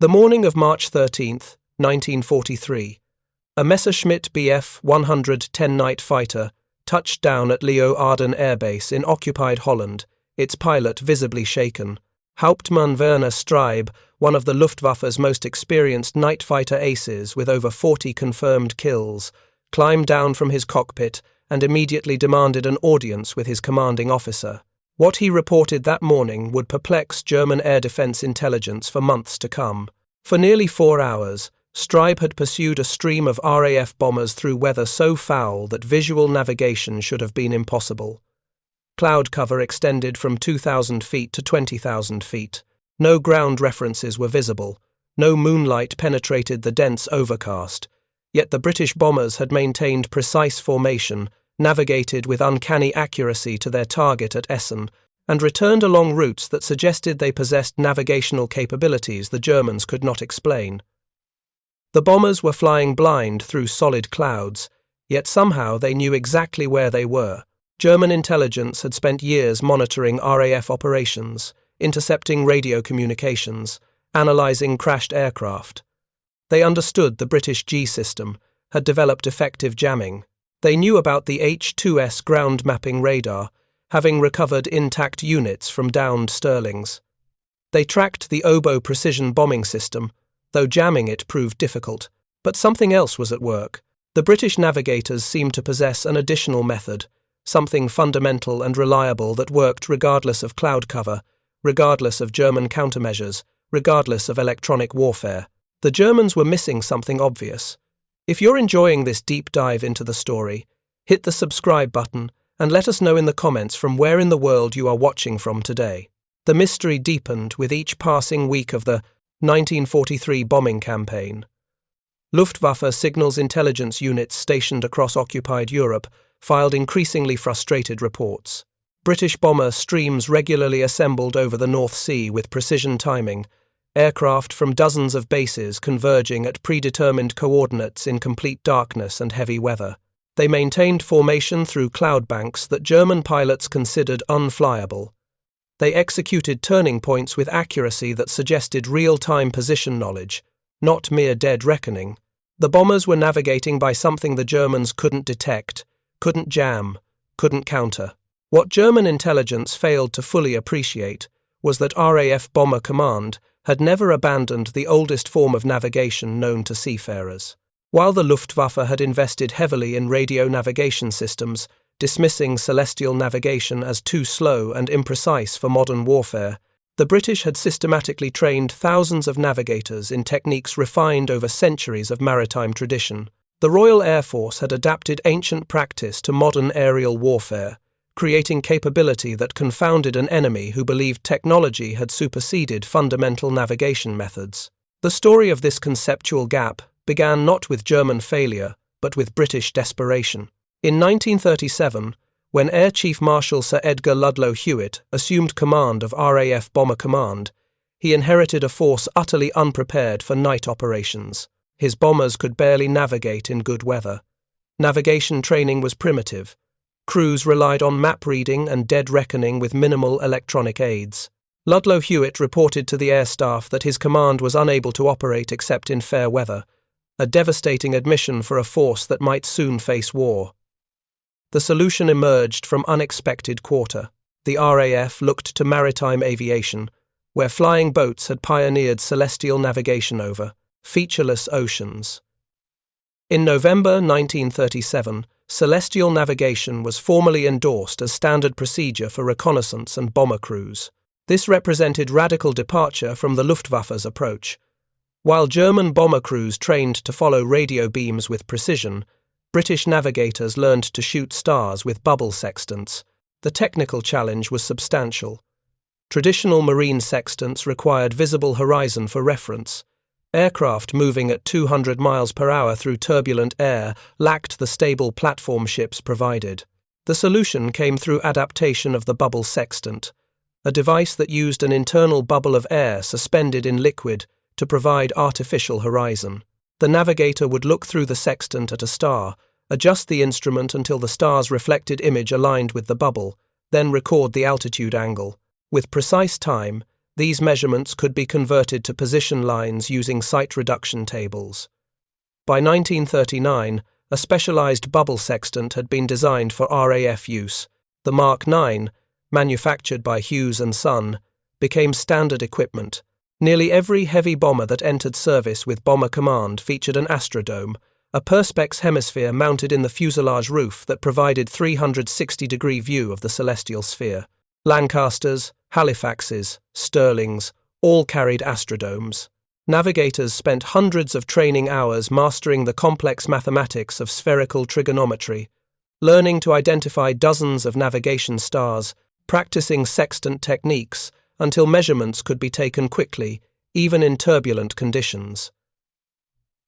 The morning of March 13th, 1943, a Messerschmitt Bf 100 10-night fighter touched down at Leeuwarden Airbase in occupied Holland, its pilot visibly shaken. Hauptmann Werner Streib, one of the Luftwaffe's most experienced night fighter aces with over 40 confirmed kills, climbed down from his cockpit and immediately demanded an audience with his commanding officer. What he reported that morning would perplex German air defense intelligence for months to come. For nearly 4 hours, Streib had pursued a stream of RAF bombers through weather so foul that visual navigation should have been impossible. Cloud cover extended from 2,000 feet to 20,000 feet. No ground references were visible. No moonlight penetrated the dense overcast. Yet the British bombers had maintained precise formation, navigated with uncanny accuracy to their target at Essen, and returned along routes that suggested they possessed navigational capabilities the Germans could not explain. The bombers were flying blind through solid clouds, yet somehow they knew exactly where they were. German intelligence had spent years monitoring RAF operations, intercepting radio communications, analyzing crashed aircraft. They understood the British G system, had developed effective jamming. They knew about the H-2S ground mapping radar, having recovered intact units from downed Stirlings. They tracked the Oboe precision bombing system, though jamming it proved difficult. But something else was at work. The British navigators seemed to possess an additional method, something fundamental and reliable that worked regardless of cloud cover, regardless of German countermeasures, regardless of electronic warfare. The Germans were missing something obvious. If you're enjoying this deep dive into the story, hit the subscribe button and let us know in the comments from where in the world you are watching from today. The mystery deepened with each passing week of the 1943 bombing campaign. Luftwaffe signals intelligence units stationed across occupied Europe filed increasingly frustrated reports. British bomber streams regularly assembled over the North Sea with precision timing, aircraft from dozens of bases converging at predetermined coordinates in complete darkness and heavy weather. They maintained formation through cloud banks that German pilots considered unflyable. They executed turning points with accuracy that suggested real-time position knowledge, not mere dead reckoning. The bombers were navigating by something the Germans couldn't detect, couldn't jam, couldn't counter. What German intelligence failed to fully appreciate was that RAF Bomber Command had never abandoned the oldest form of navigation known to seafarers. While the Luftwaffe had invested heavily in radio navigation systems, dismissing celestial navigation as too slow and imprecise for modern warfare, the British had systematically trained thousands of navigators in techniques refined over centuries of maritime tradition. The Royal Air Force had adapted ancient practice to modern aerial warfare, creating capability that confounded an enemy who believed technology had superseded fundamental navigation methods. The story of this conceptual gap began not with German failure, but with British desperation. In 1937, when Air Chief Marshal Sir Edgar Ludlow Hewitt assumed command of RAF Bomber Command, he inherited a force utterly unprepared for night operations. His bombers could barely navigate in good weather. Navigation training was primitive. Crews relied on map reading and dead reckoning with minimal electronic aids. Ludlow Hewitt reported to the air staff that his command was unable to operate except in fair weather, a devastating admission for a force that might soon face war. The solution emerged from unexpected quarter. The RAF looked to maritime aviation, where flying boats had pioneered celestial navigation over featureless oceans. In November 1937, celestial navigation was formally endorsed as standard procedure for reconnaissance and bomber crews. This represented radical departure from the Luftwaffe's approach. While German bomber crews trained to follow radio beams with precision, British navigators learned to shoot stars with bubble sextants. The technical challenge was substantial. Traditional marine sextants required visible horizon for reference. Aircraft moving at 200 miles per hour through turbulent air lacked the stable platform ships provided. The solution came through adaptation of the bubble sextant, a device that used an internal bubble of air suspended in liquid to provide artificial horizon. The navigator would look through the sextant at a star, adjust the instrument until the star's reflected image aligned with the bubble, then record the altitude angle. With precise time, These measurements could be converted to position lines using sight reduction tables. By 1939, a specialized bubble sextant had been designed for RAF use. The Mark IX, manufactured by Hughes and Son, became standard equipment. Nearly every heavy bomber that entered service with Bomber Command featured an astrodome, a perspex hemisphere mounted in the fuselage roof that provided 360-degree view of the celestial sphere. Lancasters, Halifaxes, Stirlings, all carried astrodomes. Navigators spent hundreds of training hours mastering the complex mathematics of spherical trigonometry, learning to identify dozens of navigation stars, practicing sextant techniques until measurements could be taken quickly, even in turbulent conditions.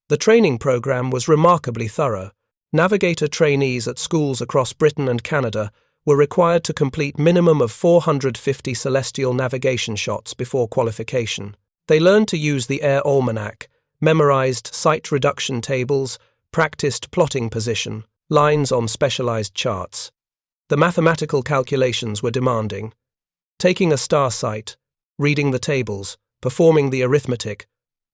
The training program was remarkably thorough. Navigator trainees at schools across Britain and Canada were required to complete minimum of 450 celestial navigation shots before qualification. They learned to use the Air Almanac, memorized sight reduction tables, practiced plotting position, lines on specialized charts. The mathematical calculations were demanding. Taking a star sight, reading the tables, performing the arithmetic,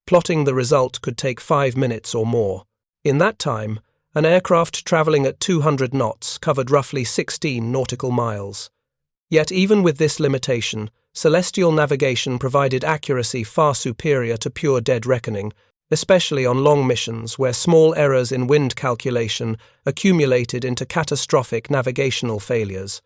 plotting the result could take 5 minutes or more. In that time, an aircraft traveling at 200 knots covered roughly 16 nautical miles. Yet even with this limitation, celestial navigation provided accuracy far superior to pure dead reckoning, especially on long missions where small errors in wind calculation accumulated into catastrophic navigational failures.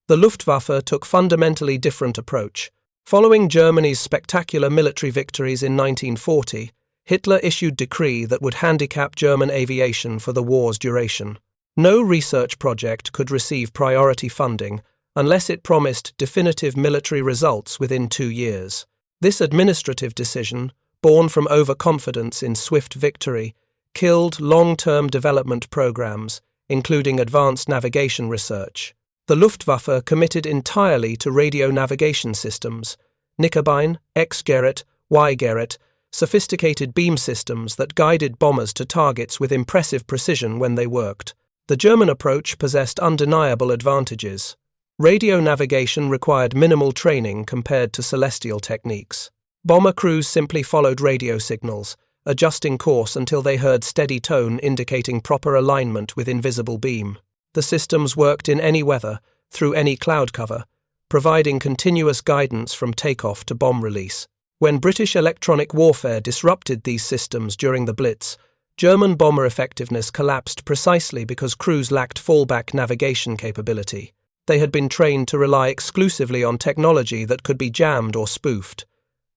The Luftwaffe took fundamentally different approach. Following Germany's spectacular military victories in 1940, Hitler issued a decree that would handicap German aviation for the war's duration. No research project could receive priority funding unless it promised definitive military results within 2 years. This administrative decision, born from overconfidence in swift victory, killed long-term development programs, including advanced navigation research. The Luftwaffe committed entirely to radio navigation systems, Nickerbein, X-Gerät, Y-Gerät, sophisticated beam systems that guided bombers to targets with impressive precision when they worked. The German approach possessed undeniable advantages. Radio navigation required minimal training compared to celestial techniques. Bomber crews simply followed radio signals, adjusting course until they heard steady tone indicating proper alignment with invisible beam. The systems worked in any weather, through any cloud cover, providing continuous guidance from takeoff to bomb release. When British electronic warfare disrupted these systems during the Blitz, German bomber effectiveness collapsed precisely because crews lacked fallback navigation capability. They had been trained to rely exclusively on technology that could be jammed or spoofed.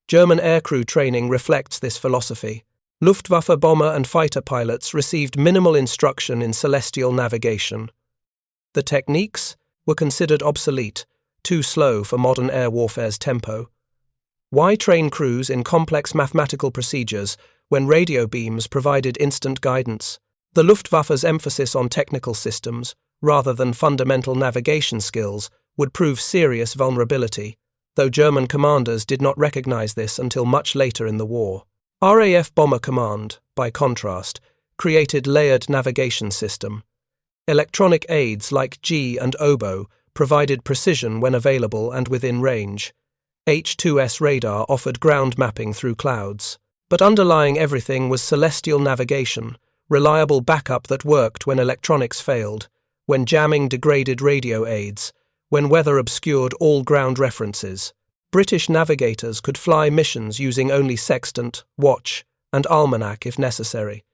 German aircrew training reflects this philosophy. Luftwaffe bomber and fighter pilots received minimal instruction in celestial navigation. The techniques were considered obsolete, too slow for modern air warfare's tempo. Why train crews in complex mathematical procedures when radio beams provided instant guidance? The Luftwaffe's emphasis on technical systems, rather than fundamental navigation skills, would prove serious vulnerability, though German commanders did not recognize this until much later in the war. RAF Bomber Command, by contrast, created layered navigation system. Electronic aids like G and Oboe provided precision when available and within range. H2S radar offered ground mapping through clouds. But underlying everything was celestial navigation, reliable backup that worked when electronics failed, when jamming degraded radio aids, when weather obscured all ground references. British navigators could fly missions using only sextant, watch, and almanac if necessary.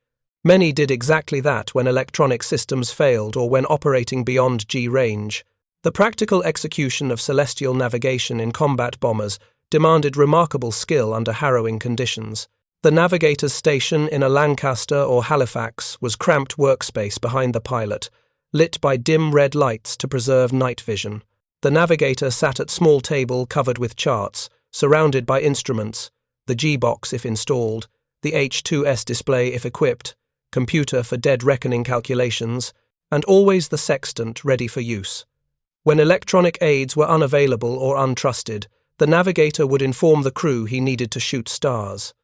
Many did exactly that when electronic systems failed or when operating beyond G range. The practical execution of celestial navigation in combat bombers demanded remarkable skill under harrowing conditions. The navigator's station in a Lancaster or Halifax was cramped workspace behind the pilot, lit by dim red lights to preserve night vision. The navigator sat at small table covered with charts, surrounded by instruments, the G-box if installed, the H2S display if equipped, computer for dead reckoning calculations, and always the sextant ready for use. When electronic aids were unavailable or untrusted, the navigator would inform the crew he needed to shoot stars.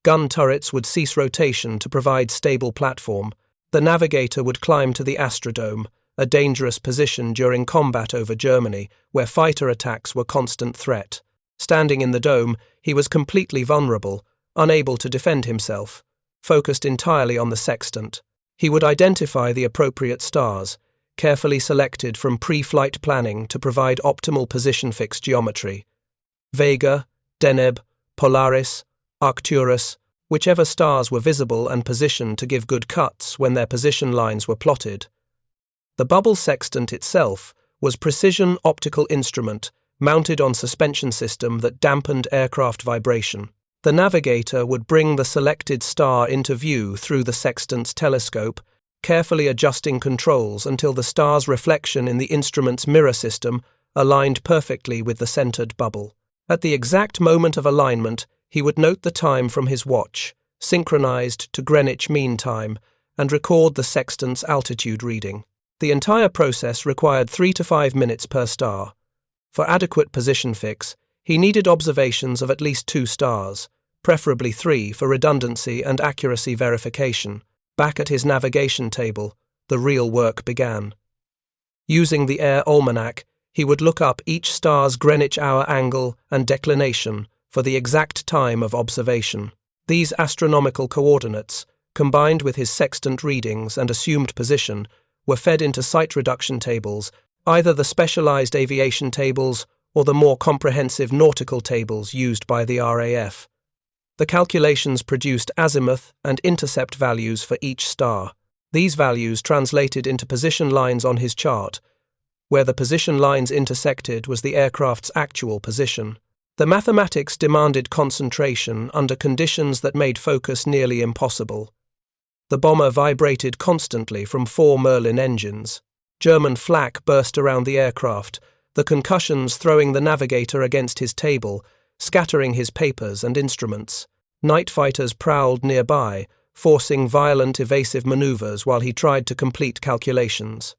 Gun turrets would cease rotation to provide stable platform. The navigator would climb to the astrodome, a dangerous position during combat over Germany, where fighter attacks were constant threat. Standing in the dome, he was completely vulnerable, unable to defend himself, focused entirely on the sextant. He would identify the appropriate stars, carefully selected from pre-flight planning to provide optimal position-fixed geometry. Vega, Deneb, Polaris, Arcturus, whichever stars were visible and positioned to give good cuts when their position lines were plotted. The bubble sextant itself was precision optical instrument mounted on suspension system that dampened aircraft vibration. The navigator would bring the selected star into view through the sextant's telescope, carefully adjusting controls until the star's reflection in the instrument's mirror system aligned perfectly with the centered bubble. At the exact moment of alignment, he would note the time from his watch, synchronized to Greenwich Mean Time, and record the sextant's altitude reading. The entire process required 3 to 5 minutes per star. For adequate position fix, he needed observations of at least 2 stars, preferably 3 for redundancy and accuracy verification. Back at his navigation table, the real work began. Using the Air Almanac, he would look up each star's Greenwich hour angle and declination for the exact time of observation. These astronomical coordinates, combined with his sextant readings and assumed position, were fed into sight reduction tables, either the specialized aviation tables or the more comprehensive nautical tables used by the RAF. The calculations produced azimuth and intercept values for each star. These values translated into position lines on his chart. Where the position lines intersected was the aircraft's actual position. The mathematics demanded concentration under conditions that made focus nearly impossible. The bomber vibrated constantly from 4 Merlin engines. German flak burst around the aircraft, the concussions throwing the navigator against his table, scattering his papers and instruments. Night fighters prowled nearby, forcing violent evasive maneuvers while he tried to complete calculations.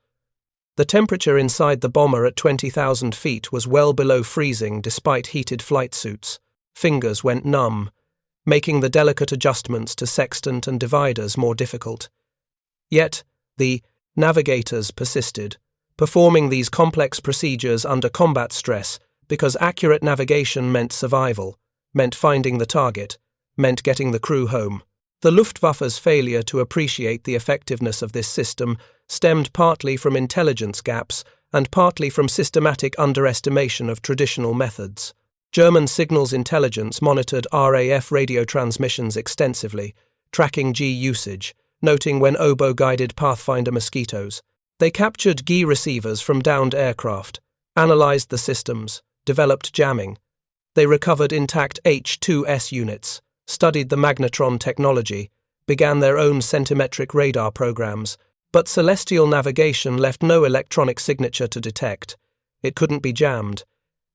The temperature inside the bomber at 20,000 feet was well below freezing despite heated flight suits. Fingers went numb, making the delicate adjustments to sextant and dividers more difficult. Yet, the navigators persisted, performing these complex procedures under combat stress because accurate navigation meant survival, meant finding the target, meant getting the crew home. The Luftwaffe's failure to appreciate the effectiveness of this system stemmed partly from intelligence gaps and partly from systematic underestimation of traditional methods. German signals intelligence monitored RAF radio transmissions extensively, tracking G usage, noting when Oboe guided Pathfinder mosquitoes. They captured GI receivers from downed aircraft, analyzed the systems, developed jamming. They recovered intact H-2S units, studied the magnetron technology, began their own centimetric radar programs, but celestial navigation left no electronic signature to detect. It couldn't be jammed.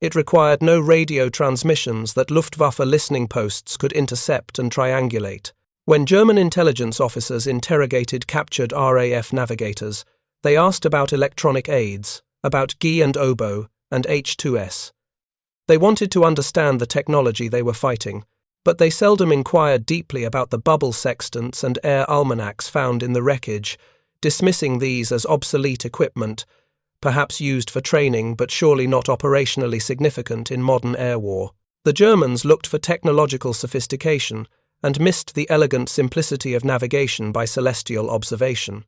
It required no radio transmissions that Luftwaffe listening posts could intercept and triangulate. When German intelligence officers interrogated captured RAF navigators, they asked about electronic aids, about GI and Oboe, and H-2S. They wanted to understand the technology they were fighting, but they seldom inquired deeply about the bubble sextants and air almanacs found in the wreckage, dismissing these as obsolete equipment, perhaps used for training but surely not operationally significant in modern air war. The Germans looked for technological sophistication and missed the elegant simplicity of navigation by celestial observation.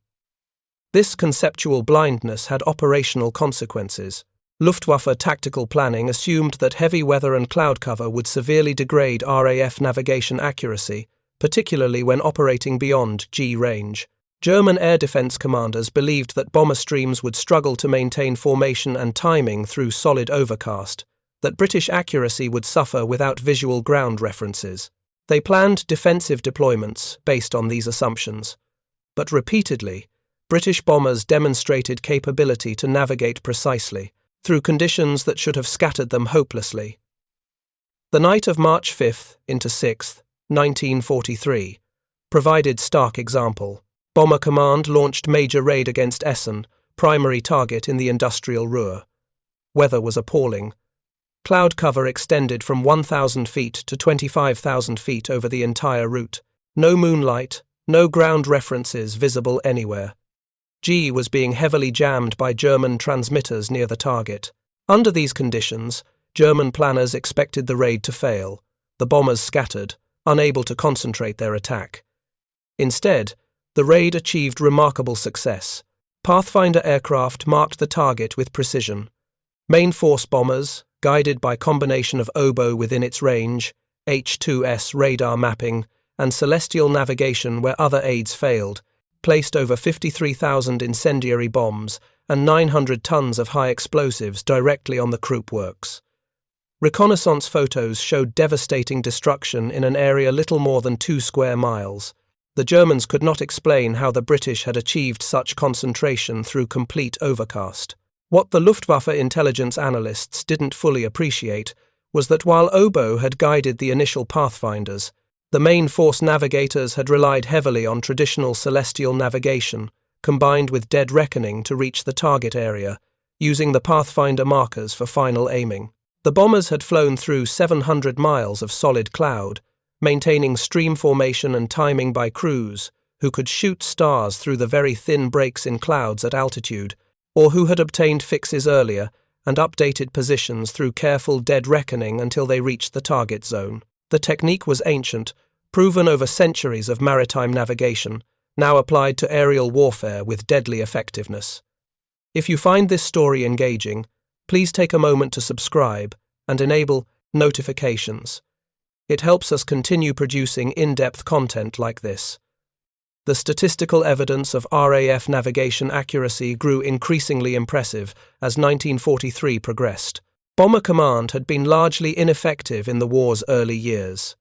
This conceptual blindness had operational consequences. Luftwaffe tactical planning assumed that heavy weather and cloud cover would severely degrade RAF navigation accuracy, particularly when operating beyond G range. German air defense commanders believed that bomber streams would struggle to maintain formation and timing through solid overcast, that British accuracy would suffer without visual ground references. They planned defensive deployments based on these assumptions, but repeatedly, British bombers demonstrated capability to navigate precisely, through conditions that should have scattered them hopelessly. The night of March 5th into 6th, 1943, provided stark example. Bomber Command launched major raid against Essen, primary target in the industrial Ruhr. Weather was appalling. Cloud cover extended from 1,000 feet to 25,000 feet over the entire route. No moonlight, no ground references visible anywhere. G was being heavily jammed by German transmitters near the target. Under these conditions, German planners expected the raid to fail. The bombers scattered, unable to concentrate their attack. Instead, the raid achieved remarkable success. Pathfinder aircraft marked the target with precision. Main force bombers, guided by combination of Oboe within its range, H-2S radar mapping, and celestial navigation where other aids failed, placed over 53,000 incendiary bombs and 900 tons of high explosives directly on the Krupp works. Reconnaissance photos showed devastating destruction in an area little more than 2 square miles. The Germans could not explain how the British had achieved such concentration through complete overcast. What the Luftwaffe intelligence analysts didn't fully appreciate was that while Oboe had guided the initial pathfinders, the main force navigators had relied heavily on traditional celestial navigation, combined with dead reckoning to reach the target area, using the pathfinder markers for final aiming. The bombers had flown through 700 miles of solid cloud, maintaining stream formation and timing by crews who could shoot stars through the very thin breaks in clouds at altitude, or who had obtained fixes earlier and updated positions through careful dead reckoning until they reached the target zone. The technique was ancient, proven over centuries of maritime navigation, now applied to aerial warfare with deadly effectiveness. If you find this story engaging, please take a moment to subscribe and enable notifications. It helps us continue producing in-depth content like this. The statistical evidence of RAF navigation accuracy grew increasingly impressive as 1943 progressed. Bomber command had been largely ineffective in the war's early years.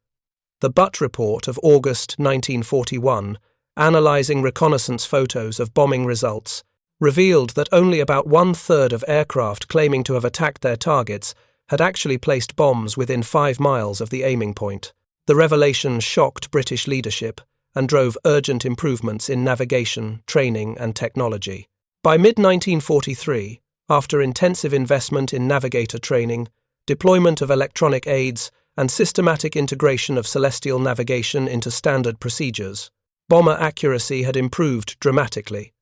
The Butt Report of August 1941, analyzing reconnaissance photos of bombing results, revealed that only about 1/3 of aircraft claiming to have attacked their targets had actually placed bombs within 5 miles of the aiming point. The revelation shocked British leadership and drove urgent improvements in navigation, training, and technology. By mid-1943, after intensive investment in navigator training, deployment of electronic aids, and systematic integration of celestial navigation into standard procedures, bomber accuracy had improved dramatically.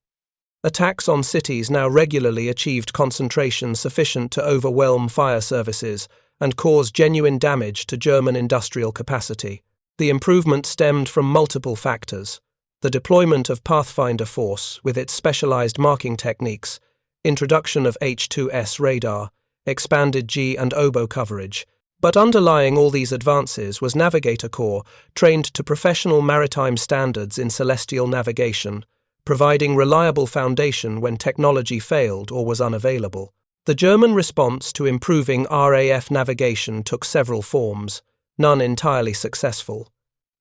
Attacks on cities now regularly achieved concentration sufficient to overwhelm fire services and cause genuine damage to German industrial capacity. The improvement stemmed from multiple factors: the deployment of Pathfinder Force with its specialized marking techniques, introduction of H-2S radar, expanded G and Oboe coverage. But underlying all these advances was Navigator Corps, trained to professional maritime standards in celestial navigation, providing reliable foundation when technology failed or was unavailable. The German response to improving RAF navigation took several forms, none entirely successful.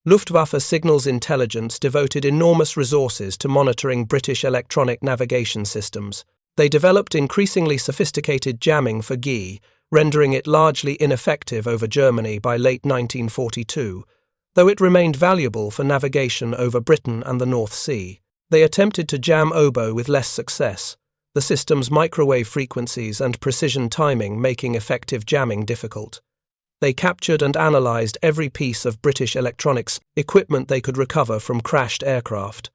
Luftwaffe Signals Intelligence devoted enormous resources to monitoring British electronic navigation systems. They developed increasingly sophisticated jamming for GI, rendering it largely ineffective over Germany by late 1942, though it remained valuable for navigation over Britain and the North Sea. They attempted to jam Oboe with less success, the system's microwave frequencies and precision timing making effective jamming difficult. They captured and analysed every piece of British electronics equipment they could recover from crashed aircraft.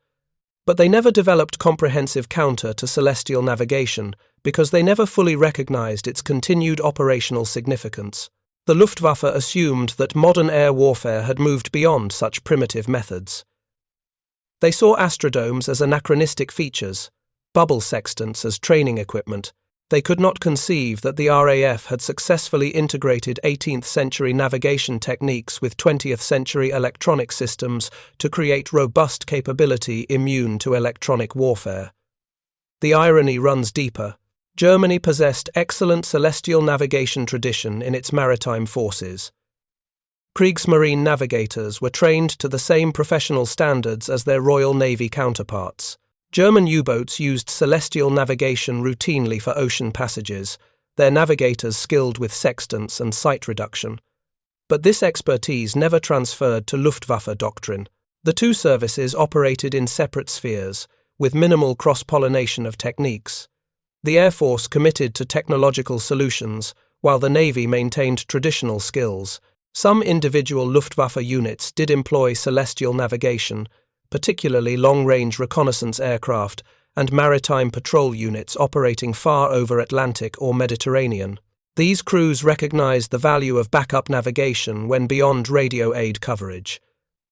But they never developed comprehensive counter to celestial navigation because they never fully recognised its continued operational significance. The Luftwaffe assumed that modern air warfare had moved beyond such primitive methods. They saw astrodomes as anachronistic features, bubble sextants as training equipment. They could not conceive that the RAF had successfully integrated 18th-century navigation techniques with 20th-century electronic systems to create robust capability immune to electronic warfare. The irony runs deeper. Germany possessed excellent celestial navigation tradition in its maritime forces. Kriegsmarine navigators were trained to the same professional standards as their Royal Navy counterparts. German U-boats used celestial navigation routinely for ocean passages, their navigators skilled with sextants and sight reduction. But this expertise never transferred to Luftwaffe doctrine. The two services operated in separate spheres, with minimal cross-pollination of techniques. The Air Force committed to technological solutions, while the Navy maintained traditional skills. Some individual Luftwaffe units did employ celestial navigation, particularly long-range reconnaissance aircraft and maritime patrol units operating far over Atlantic or Mediterranean. These crews recognized the value of backup navigation when beyond radio aid coverage.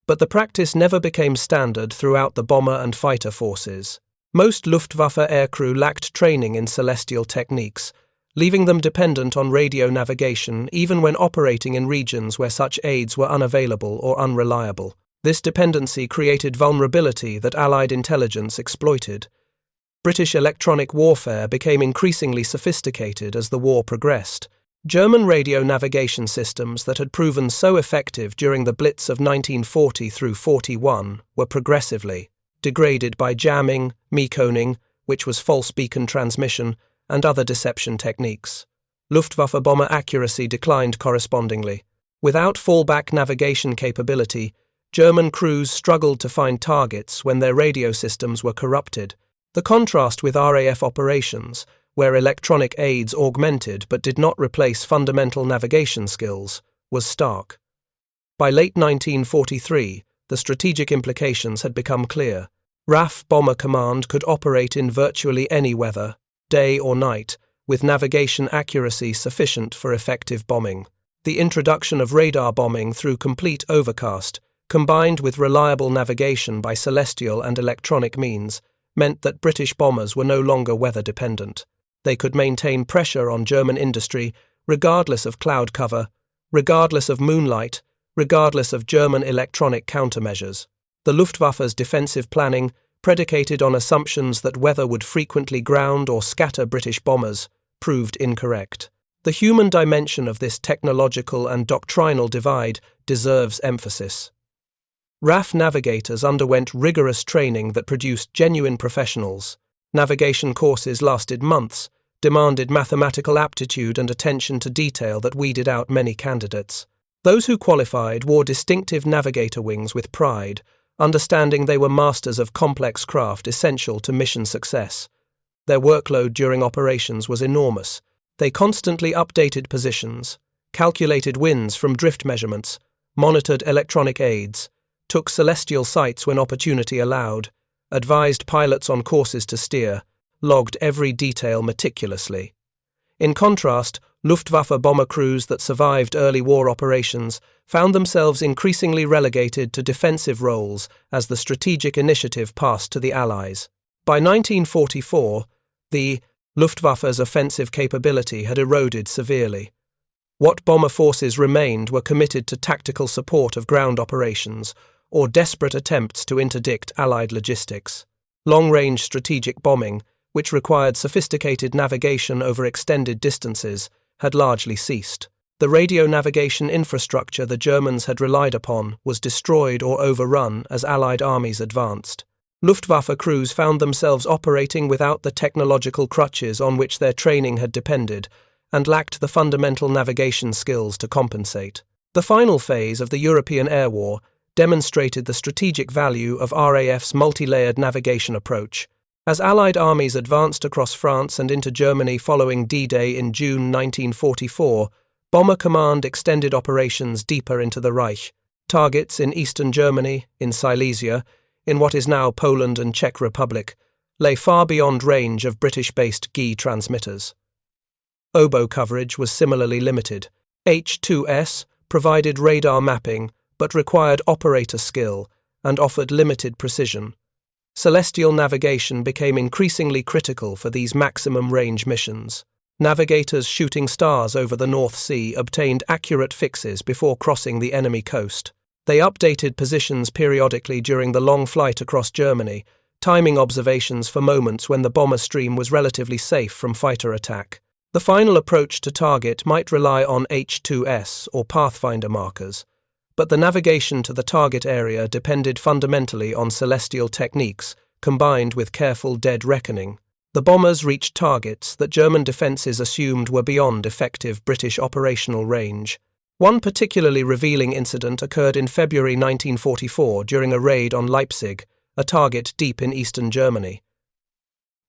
But the practice never became standard throughout the bomber and fighter forces. Most Luftwaffe aircrew lacked training in celestial techniques, leaving them dependent on radio navigation even when operating in regions where such aids were unavailable or unreliable. This dependency created vulnerability that Allied intelligence exploited. British electronic warfare became increasingly sophisticated as the war progressed. German radio navigation systems that had proven so effective during the Blitz of 1940 through 41 were progressively degraded by jamming, meconing, which was false beacon transmission, and other deception techniques. Luftwaffe bomber accuracy declined correspondingly. Without fallback navigation capability, German crews struggled to find targets when their radio systems were corrupted. The contrast with RAF operations, where electronic aids augmented but did not replace fundamental navigation skills, was stark. By late 1943, the strategic implications had become clear. RAF Bomber Command could operate in virtually any weather, day or night, with navigation accuracy sufficient for effective bombing. The introduction of radar bombing through complete overcast, combined with reliable navigation by celestial and electronic means, meant that British bombers were no longer weather-dependent. They could maintain pressure on German industry regardless of cloud cover, regardless of moonlight, regardless of German electronic countermeasures. The Luftwaffe's defensive planning, predicated on assumptions that weather would frequently ground or scatter British bombers, proved incorrect. The human dimension of this technological and doctrinal divide deserves emphasis. RAF navigators underwent rigorous training that produced genuine professionals. Navigation courses lasted months, demanded mathematical aptitude and attention to detail that weeded out many candidates. Those who qualified wore distinctive navigator wings with pride, understanding they were masters of complex craft essential to mission success. Their workload during operations was enormous. They constantly updated positions, calculated winds from drift measurements, monitored electronic aids, took celestial sights when opportunity allowed, advised pilots on courses to steer, logged every detail meticulously. In contrast, Luftwaffe bomber crews that survived early war operations found themselves increasingly relegated to defensive roles as the strategic initiative passed to the Allies. By 1944, the Luftwaffe's offensive capability had eroded severely. What bomber forces remained were committed to tactical support of ground operations or desperate attempts to interdict Allied logistics. Long-range strategic bombing, which required sophisticated navigation over extended distances, had largely ceased. The radio navigation infrastructure the Germans had relied upon was destroyed or overrun as Allied armies advanced. Luftwaffe crews found themselves operating without the technological crutches on which their training had depended, and lacked the fundamental navigation skills to compensate. The final phase of the European Air War demonstrated the strategic value of RAF's multi-layered navigation approach. As Allied armies advanced across France and into Germany following D-Day in June 1944, Bomber Command extended operations deeper into the Reich. Targets in eastern Germany, in Silesia, in what is now Poland and Czech Republic, lay far beyond range of British-based GI transmitters. Oboe coverage was similarly limited. H2S provided radar mapping, but required operator skill and offered limited precision. Celestial navigation became increasingly critical for these maximum range missions. Navigators shooting stars over the North Sea obtained accurate fixes before crossing the enemy coast. They updated positions periodically during the long flight across Germany, timing observations for moments when the bomber stream was relatively safe from fighter attack. The final approach to target might rely on H2S or pathfinder markers, but the navigation to the target area depended fundamentally on celestial techniques combined with careful dead reckoning. The bombers reached targets that German defences assumed were beyond effective British operational range. One particularly revealing incident occurred in February 1944 during a raid on Leipzig, a target deep in eastern Germany.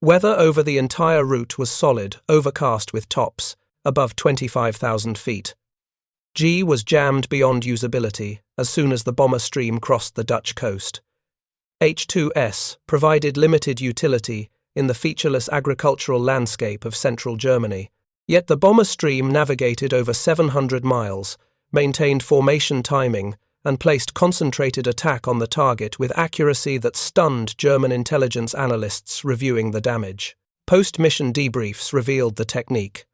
Weather over the entire route was solid, overcast with tops, above 25,000 feet. G was jammed beyond usability as soon as the bomber stream crossed the Dutch coast. H2S provided limited utility in the featureless agricultural landscape of central Germany. Yet the bomber stream navigated over 700 miles, maintained formation timing, and placed concentrated attack on the target with accuracy that stunned German intelligence analysts reviewing the damage. Post-mission debriefs revealed the technique.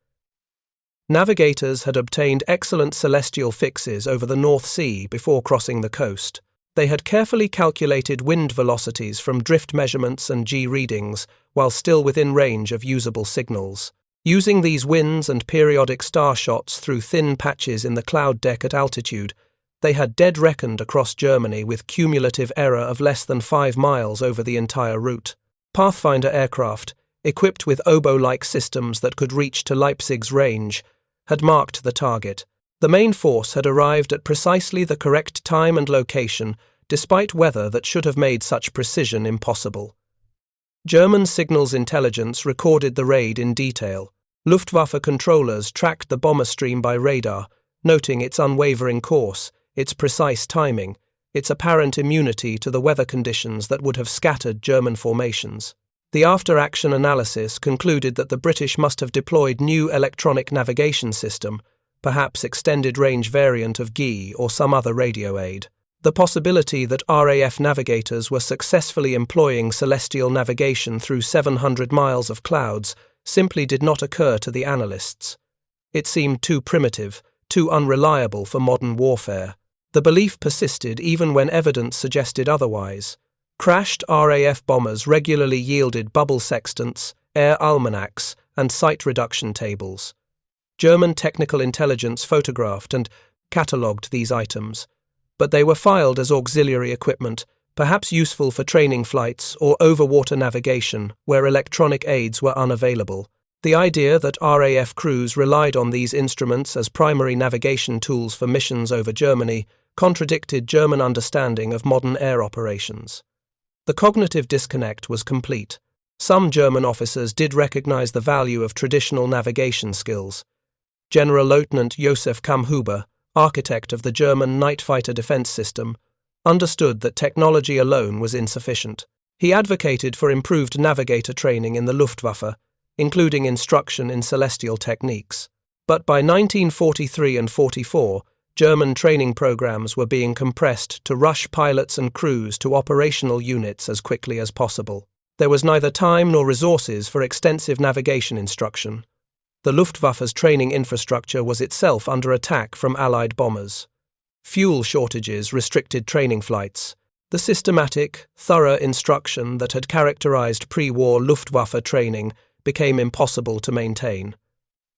Navigators had obtained excellent celestial fixes over the North Sea before crossing the coast. They had carefully calculated wind velocities from drift measurements and G readings while still within range of usable signals. Using these winds and periodic star shots through thin patches in the cloud deck at altitude, they had dead reckoned across Germany with cumulative error of less than 5 miles over the entire route. Pathfinder aircraft, equipped with Oboe-like systems that could reach to Leipzig's range, had marked the target. The main force had arrived at precisely the correct time and location, despite weather that should have made such precision impossible. German signals intelligence recorded the raid in detail. Luftwaffe controllers tracked the bomber stream by radar, noting its unwavering course, its precise timing, its apparent immunity to the weather conditions that would have scattered German formations. The after-action analysis concluded that the British must have deployed new electronic navigation system, perhaps extended-range variant of GWI or some other radio aid. The possibility that RAF navigators were successfully employing celestial navigation through 700 miles of clouds simply did not occur to the analysts. It seemed too primitive, too unreliable for modern warfare. The belief persisted even when evidence suggested otherwise. Crashed RAF bombers regularly yielded bubble sextants, air almanacs, and sight reduction tables. German technical intelligence photographed and catalogued these items, but they were filed as auxiliary equipment, perhaps useful for training flights or overwater navigation where electronic aids were unavailable. The idea that RAF crews relied on these instruments as primary navigation tools for missions over Germany contradicted German understanding of modern air operations. The cognitive disconnect was complete. Some German officers did recognize the value of traditional navigation skills. General Lieutenant Josef Kammhuber, architect of the German night fighter defense system, understood that technology alone was insufficient. He advocated for improved navigator training in the Luftwaffe, including instruction in celestial techniques. But by 1943 and 44, German training programs were being compressed to rush pilots and crews to operational units as quickly as possible. There was neither time nor resources for extensive navigation instruction. The Luftwaffe's training infrastructure was itself under attack from Allied bombers. Fuel shortages restricted training flights. The systematic, thorough instruction that had characterized pre-war Luftwaffe training became impossible to maintain.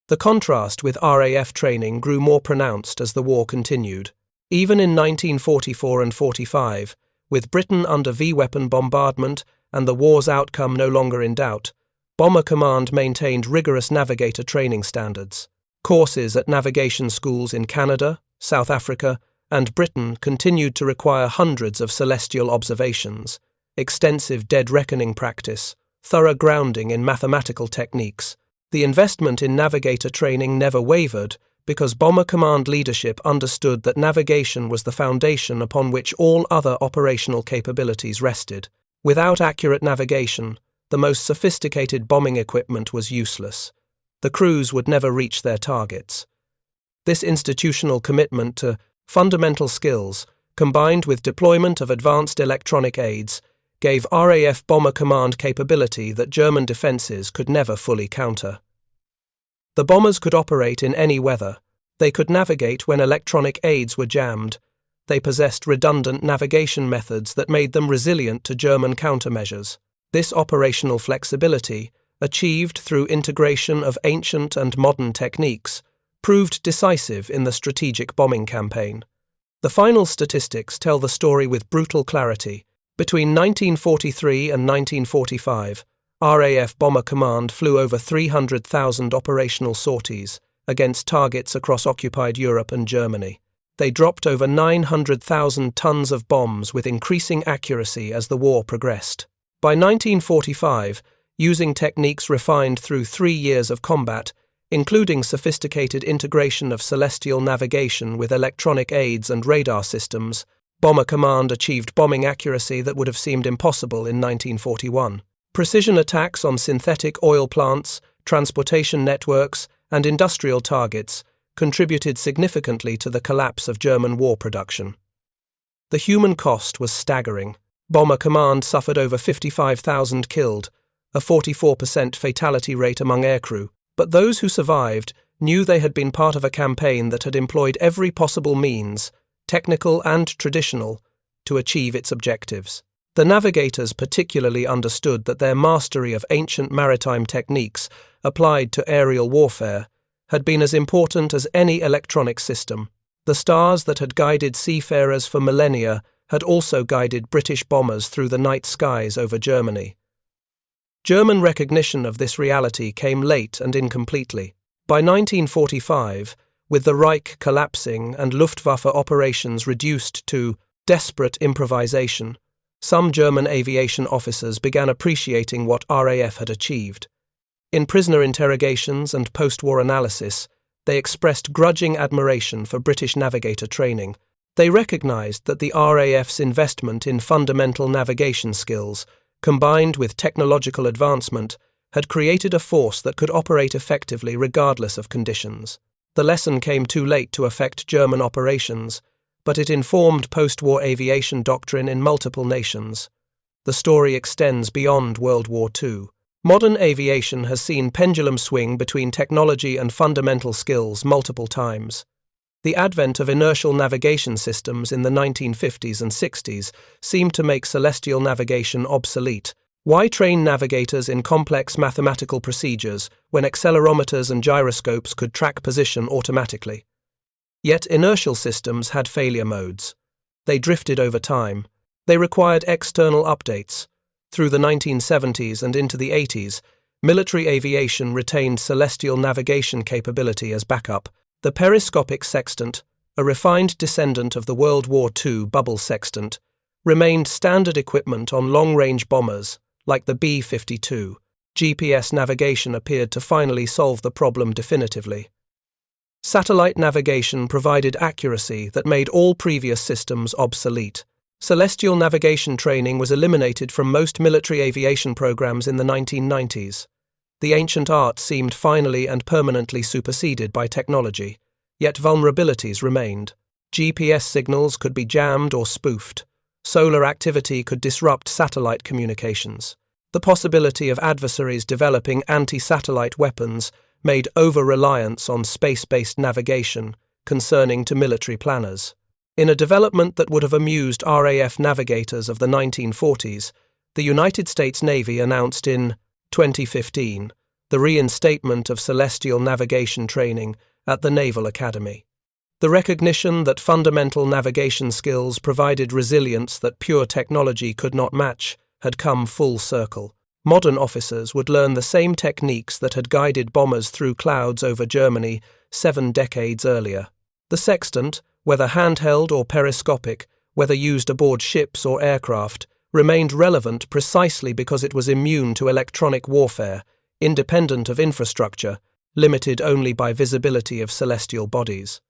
The contrast with RAF training grew more pronounced as the war continued. Even in 1944 and 45, with Britain under V-weapon bombardment and the war's outcome no longer in doubt, Bomber Command maintained rigorous navigator training standards. Courses at navigation schools in Canada, South Africa, and Britain continued to require hundreds of celestial observations, extensive dead reckoning practice, thorough grounding in mathematical techniques. The investment in navigator training never wavered because Bomber Command leadership understood that navigation was the foundation upon which all other operational capabilities rested. Without accurate navigation, the most sophisticated bombing equipment was useless. The crews would never reach their targets. This institutional commitment to fundamental skills, combined with deployment of advanced electronic aids, gave RAF Bomber Command capability that German defences could never fully counter. The bombers could operate in any weather. They could navigate when electronic aids were jammed. They possessed redundant navigation methods that made them resilient to German countermeasures. This operational flexibility, achieved through integration of ancient and modern techniques, proved decisive in the strategic bombing campaign. The final statistics tell the story with brutal clarity. Between 1943 and 1945, RAF Bomber Command flew over 300,000 operational sorties against targets across occupied Europe and Germany. They dropped over 900,000 tons of bombs with increasing accuracy as the war progressed. By 1945, using techniques refined through 3 years of combat, including sophisticated integration of celestial navigation with electronic aids and radar systems, Bomber Command achieved bombing accuracy that would have seemed impossible in 1941. Precision attacks on synthetic oil plants, transportation networks, and industrial targets contributed significantly to the collapse of German war production. The human cost was staggering. Bomber Command suffered over 55,000 killed, a 44% fatality rate among aircrew, but those who survived knew they had been part of a campaign that had employed every possible means, technical and traditional, to achieve its objectives. The navigators particularly understood that their mastery of ancient maritime techniques applied to aerial warfare had been as important as any electronic system. The stars that had guided seafarers for millennia had also guided British bombers through the night skies over Germany. German recognition of this reality came late and incompletely. By 1945, with the Reich collapsing and Luftwaffe operations reduced to desperate improvisation, some German aviation officers began appreciating what RAF had achieved. In prisoner interrogations and post-war analysis, they expressed grudging admiration for British navigator training. They recognized that the RAF's investment in fundamental navigation skills, combined with technological advancement, had created a force that could operate effectively regardless of conditions. The lesson came too late to affect German operations, but it informed post-war aviation doctrine in multiple nations. The story extends beyond World War II. Modern aviation has seen pendulum swing between technology and fundamental skills multiple times. The advent of inertial navigation systems in the 1950s and 60s seemed to make celestial navigation obsolete. Why train navigators in complex mathematical procedures when accelerometers and gyroscopes could track position automatically? Yet inertial systems had failure modes. They drifted over time. They required external updates. Through the 1970s and into the 80s, military aviation retained celestial navigation capability as backup. The periscopic sextant, a refined descendant of the World War II bubble sextant, remained standard equipment on long-range bombers, like the B-52. GPS navigation appeared to finally solve the problem definitively. Satellite navigation provided accuracy that made all previous systems obsolete. Celestial navigation training was eliminated from most military aviation programs in the 1990s. The ancient art seemed finally and permanently superseded by technology, yet vulnerabilities remained. GPS signals could be jammed or spoofed. Solar activity could disrupt satellite communications. The possibility of adversaries developing anti-satellite weapons made over-reliance on space-based navigation concerning to military planners. In a development that would have amused RAF navigators of the 1940s, the United States Navy announced in 2015 the reinstatement of celestial navigation training at the Naval Academy. The recognition that fundamental navigation skills provided resilience that pure technology could not match had come full circle. Modern officers would learn the same techniques that had guided bombers through clouds over Germany 7 decades earlier. The sextant, whether handheld or periscopic, whether used aboard ships or aircraft, remained relevant precisely because it was immune to electronic warfare, independent of infrastructure, limited only by visibility of celestial bodies.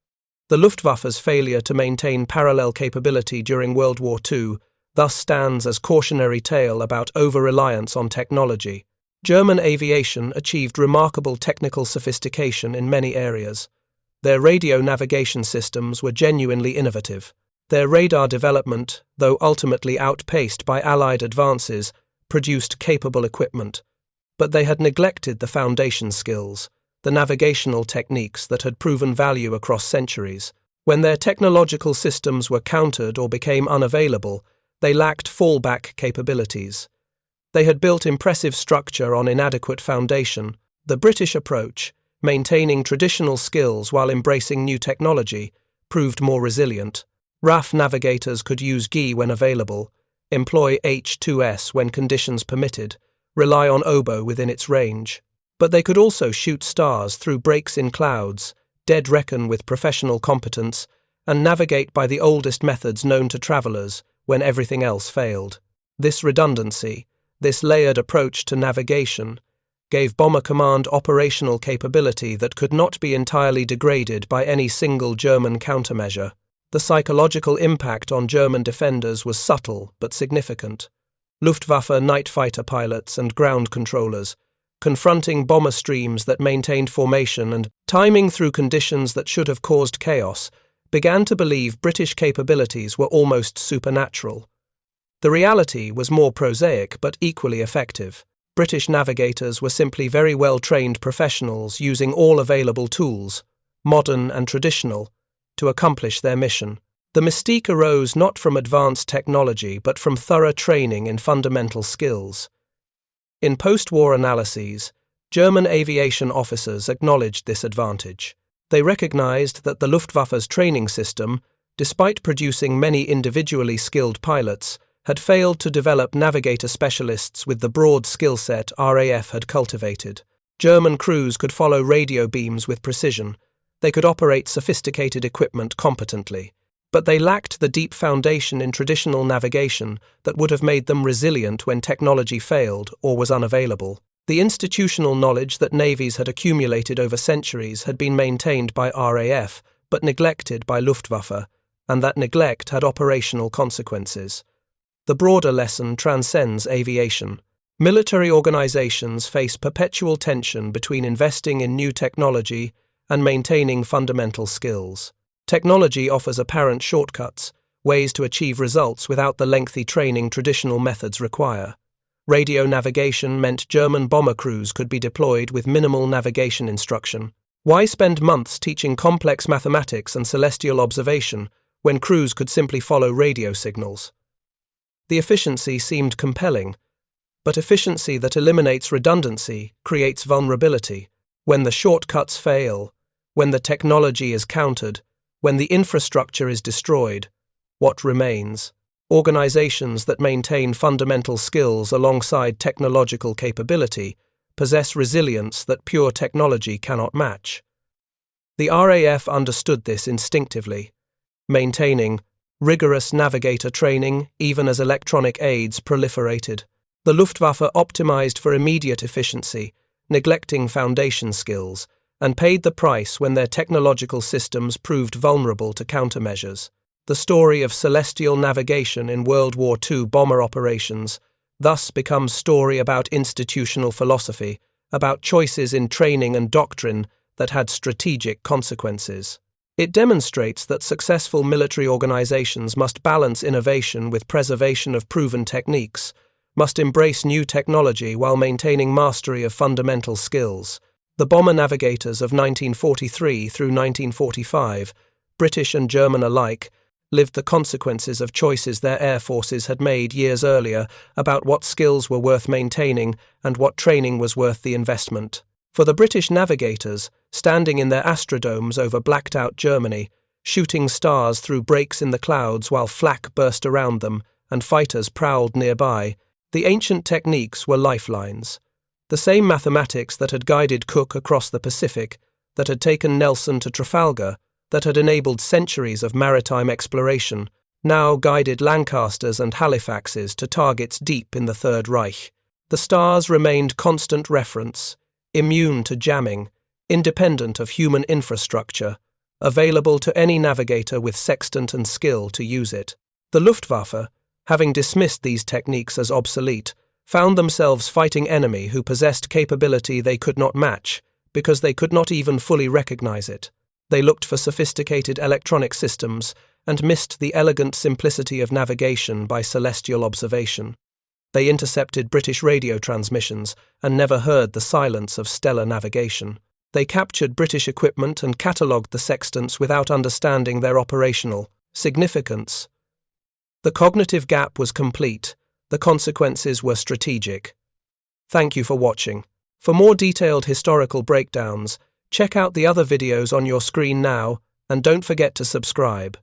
The Luftwaffe's failure to maintain parallel capability during World War II thus stands as cautionary tale about over-reliance on technology. German aviation achieved remarkable technical sophistication in many areas. Their radio navigation systems were genuinely innovative. Their radar development, though ultimately outpaced by Allied advances, produced capable equipment. But they had neglected the foundation skills, the navigational techniques that had proven value across centuries. When their technological systems were countered or became unavailable, they lacked fallback capabilities. They had built impressive structure on inadequate foundation. The British approach, maintaining traditional skills while embracing new technology, proved more resilient. RAF navigators could use GI when available, employ H2S when conditions permitted, rely on Oboe within its range. But they could also shoot stars through breaks in clouds, dead reckon with professional competence, and navigate by the oldest methods known to travellers when everything else failed. This redundancy, this layered approach to navigation, gave Bomber Command operational capability that could not be entirely degraded by any single German countermeasure. The psychological impact on German defenders was subtle but significant. Luftwaffe night fighter pilots and ground controllers, confronting bomber streams that maintained formation and timing through conditions that should have caused chaos, began to believe British capabilities were almost supernatural. The reality was more prosaic but equally effective. British navigators were simply very well-trained professionals using all available tools, modern and traditional, to accomplish their mission. The mystique arose not from advanced technology but from thorough training in fundamental skills. In post-war analyses, German aviation officers acknowledged this advantage. They recognized that the Luftwaffe's training system, despite producing many individually skilled pilots, had failed to develop navigator specialists with the broad skill set RAF had cultivated. German crews could follow radio beams with precision. They could operate sophisticated equipment competently. But they lacked the deep foundation in traditional navigation that would have made them resilient when technology failed or was unavailable. The institutional knowledge that navies had accumulated over centuries had been maintained by RAF, but neglected by Luftwaffe, and that neglect had operational consequences. The broader lesson transcends aviation. Military organizations face perpetual tension between investing in new technology and maintaining fundamental skills. Technology offers apparent shortcuts, ways to achieve results without the lengthy training traditional methods require. Radio navigation meant German bomber crews could be deployed with minimal navigation instruction. Why spend months teaching complex mathematics and celestial observation when crews could simply follow radio signals? The efficiency seemed compelling, but efficiency that eliminates redundancy creates vulnerability. When the shortcuts fail, when the technology is countered, when the infrastructure is destroyed, what remains? Organizations that maintain fundamental skills alongside technological capability possess resilience that pure technology cannot match. The RAF understood this instinctively, maintaining rigorous navigator training even as electronic aids proliferated. The Luftwaffe optimized for immediate efficiency, neglecting foundation skills, and paid the price when their technological systems proved vulnerable to countermeasures. The story of celestial navigation in World War II bomber operations thus becomes a story about institutional philosophy, about choices in training and doctrine that had strategic consequences. It demonstrates that successful military organizations must balance innovation with preservation of proven techniques, must embrace new technology while maintaining mastery of fundamental skills. The bomber navigators of 1943 through 1945, British and German alike, lived the consequences of choices their air forces had made years earlier about what skills were worth maintaining and what training was worth the investment. For the British navigators, standing in their astrodomes over blacked-out Germany, shooting stars through breaks in the clouds while flak burst around them and fighters prowled nearby, the ancient techniques were lifelines. The same mathematics that had guided Cook across the Pacific, that had taken Nelson to Trafalgar, that had enabled centuries of maritime exploration, now guided Lancasters and Halifaxes to targets deep in the Third Reich. The stars remained constant reference, immune to jamming, independent of human infrastructure, available to any navigator with sextant and skill to use it. The Luftwaffe, having dismissed these techniques as obsolete, found themselves fighting enemy who possessed capability they could not match because they could not even fully recognize it. They looked for sophisticated electronic systems and missed the elegant simplicity of navigation by celestial observation. They intercepted British radio transmissions and never heard the silence of stellar navigation. They captured British equipment and catalogued the sextants without understanding their operational significance. The cognitive gap was complete. The consequences were strategic. Thank you for watching. For more detailed historical breakdowns, check out the other videos on your screen now, and don't forget to subscribe.